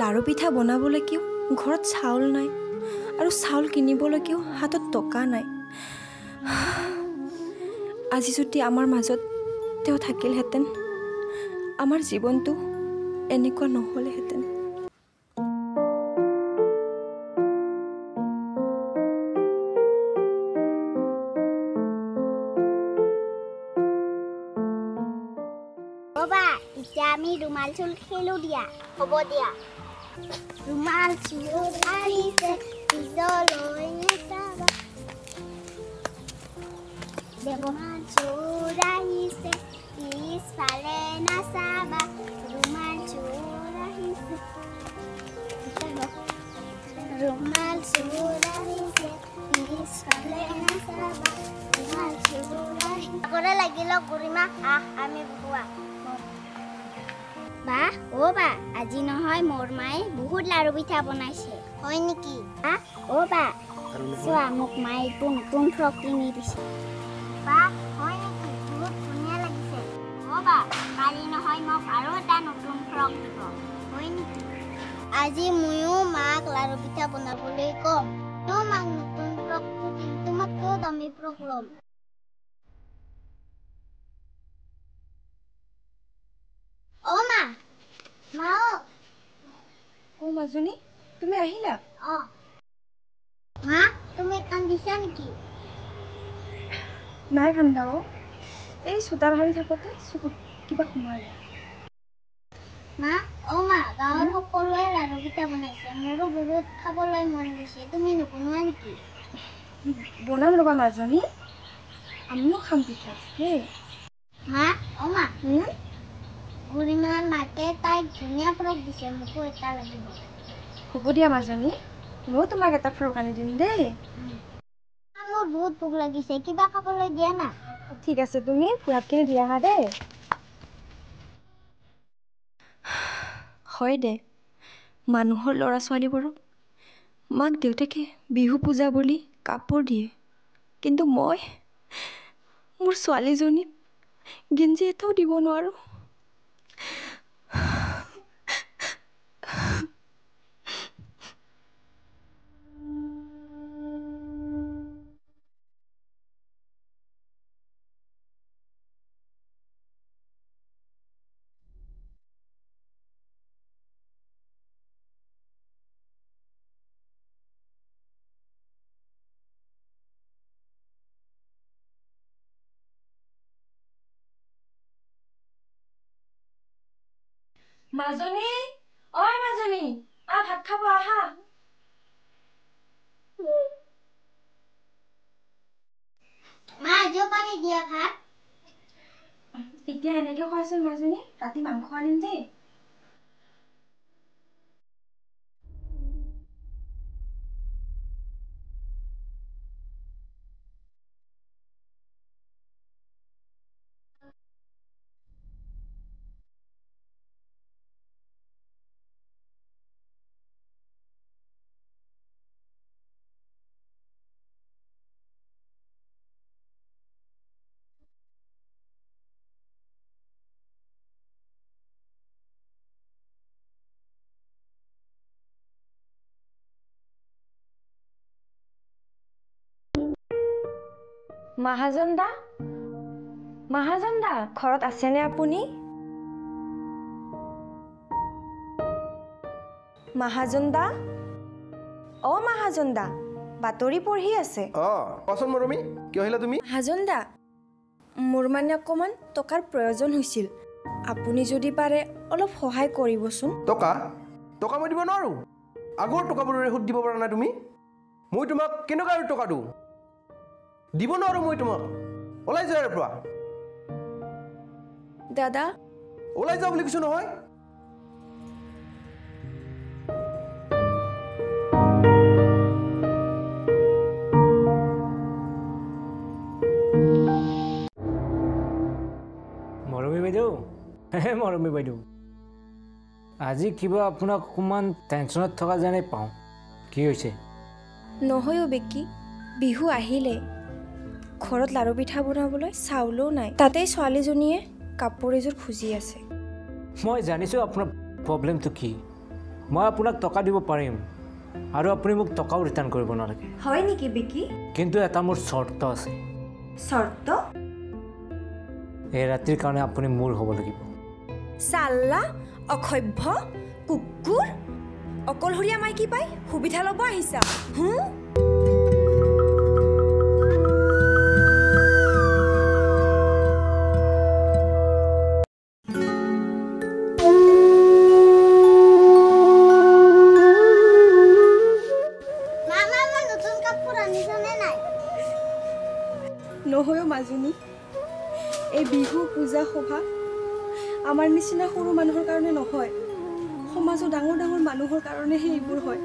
লাৰু পিঠা বনাবলৈকেও ঘৰত চাউল নাই আৰু চাউল কিনিবলৈকেও হাতত টকা নাই। আজি যদি আমাৰ মাজত তেওঁ থাকিলহেঁতেন, আমাৰ জীৱনটো এনেকুৱা নহ'লেহেঁতেন। বাবা, এতিয়া আমি ৰুমাল চুল খেলো দিয়া। হ'ব দিয়া। ৰুমাল চুল আহিছে পিছলৈ নাচাবা, ৰুমাল চুল আহিছে পিছফালে নাচাবা, ৰুমাল চুল আহিছে ৰুমাল চুল আহিছে পিছফালে নাচাবা, ৰুমাল চুল আহিছে। আগতে লাগিল গুৰিমা আমি বুৱা বা অ' বা, আজি নহয় মোৰ মায়ে বহুত লাৰু পিঠা বনাইছে। হয় নেকি? অ' বা, চোৱা মোক মায়ে এইটো নতুন ফ্ৰক কিনি দিছে। বা হয় নেকি? বহুত ধুনীয়া লাগিছে। অ' বা, কালি নহয় মোক আৰু এটা নতুন ফ্ৰক দিব। হয় নেকি? আজি ময়ো মাক লাৰু পিঠা বনাবলৈ ক'ম। মাক নতুন ফ্ৰক দিম, তোমাতকৈও দামী ফ্ৰক ল'ম। অ' মা, অ' মাজনী, তুমি আহিলা? মা, তুমি কান্দিছা নেকি? নাই কান্দা অ'। এই চোতাল সাৰি থাকোঁতে চকুত কিবা সোমালে। মা, গাঁৱৰ সকলোৱে লাৰু পিঠা বনাইছে। মোৰো বহুত খাবলৈ মন গৈছে। তুমি নবনোৱা নেকি? বনাম ৰ'বা মাজনী, আমিও খাম পিঠা দেই। মা, গুৰিমাৰ মাকে তাইক ধুনীয়া ফ্ৰক দিছে, মোকো এটা লাগিব। হ'ব দিয়া মাজনী, ময়ো তোমাক এটা ফ্ৰক আনি দিম দেই। মোৰ বহুত ভোক লাগিছে, কিবা খাবলৈ দিয়া না। ঠিক আছে, তুমি ফুৰাতখিনি দি আহা দেই। হয় দে, মানুহৰ ল'ৰা ছোৱালীবোৰক মাক দেউতাকে বিহু পূজা বুলি কাপোৰ দিয়ে, কিন্তু মই মোৰ ছোৱালীজনীক গেঞ্জি এটাও দিব নোৱাৰোঁ। মাজনী, অই মাজনী, ভাত খাব আহা। মা, আজিও পানী দিয়া ভাত? এতিয়া এনেকৈ খোৱাচোন মাজনী, ৰাতি মাংস আনিম দেই। মহাজন দা, ঘৰত আছেনে আপুনি? মহাজন দা, অ' মহাজন দা, বাতৰি পঢ়ি আছে। কোৱাচোন মৰমী, কিয় আহিলা তুমি? মহাজন দা, মোৰ মানে অকণমান টকাৰ প্ৰয়োজন হৈছিল। আপুনি যদি পাৰে অলপ সহায় কৰিবচোন। টকা মই দিব নোৱাৰোঁ। আগৰ টকাবোৰেৰে সুদ দিব পৰা নাই তুমি? মই তোমাক কেনেকুৱা আৰু টকা দিওঁ? দিব নোৱাৰোঁ মই তোমাক। ওলাই যোৱা ইয়াৰ পৰা। দাদা, ওলাই যোৱা বুলি কৈছোঁ নহয়। মৰমী বাইদেউ, আজি কিবা আপোনাক অকণমান টেনশ্যনত থকা যেনে পাওঁ। কি হৈছে? নহয় অ' বেকি, বিহু আহিলে, ঘৰত লাৰু পিঠা বনাবলৈ চাউলো নাই। তাতেই ছোৱালীজনীয়ে কাপোৰ এযোৰ খুজি আছে। মই জানিছোঁ আপোনাৰ প্ৰব্লেমটো কি। মই আপোনাক টকা দিব পাৰিম আৰু আপুনি মোক টকাও ৰিটাৰ্ণ কৰিব নালাগে হয় নেকি বিকি কিন্তু এটা মোৰ চৰ্ত আছে চৰ্ত এই ৰাতিৰ কাৰণে আপুনি মোৰ হ'ব লাগিব চাল্লা অসভ্য কুকুৰ অকলশৰীয়া মাইকী পাই সুবিধা ল'ব আহিছা নহয়ো মাজনী এই বিহু পূজা সভা আমাৰ নিচিনা সৰু মানুহৰ কাৰণে নহয় সমাজৰ ডাঙৰ ডাঙৰ মানুহৰ কাৰণেহে এইবোৰ হয়